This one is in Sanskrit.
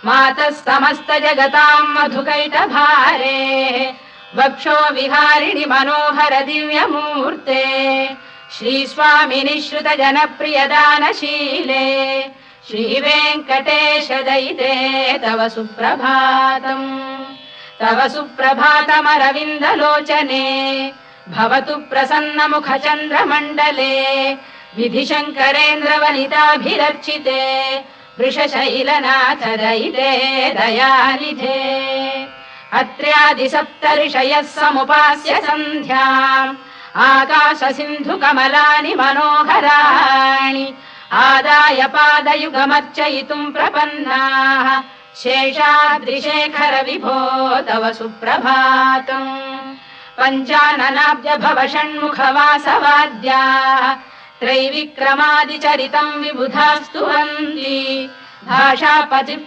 मातः समस्त जगताम् मधुकैटभारे वक्षो विहारिणि मनोहर दिव्यमूर्ते श्रीस्वामिनि श्रुत जनप्रिय दानशीले श्रीवेङ्कटेश दयिते तव सुप्रभातम् तव सुप्रभातमरविन्दलोचने भवतु प्रसन्न मुख चन्द्रमण्डले विधिशङ्करेन्द्रवनिताभिरर्चिते वृषशैलनाथ दयिते दयानिधे अत्र्यादिसप्तऋषयः समुपास्य सन्ध्याम् आकाश सिन्धु कमलानि मनोहराणि आदाय पादयुगमर्चयितुम् प्रपन्नाः शेषाद्रिशेखर विभो तव सुप्रभातम् पञ्चाननाब्ज भव षण्मुख वासवाद्याः त्रैविक्रमादिचरितम् विबुधास्तु वन्ति भाषापतिः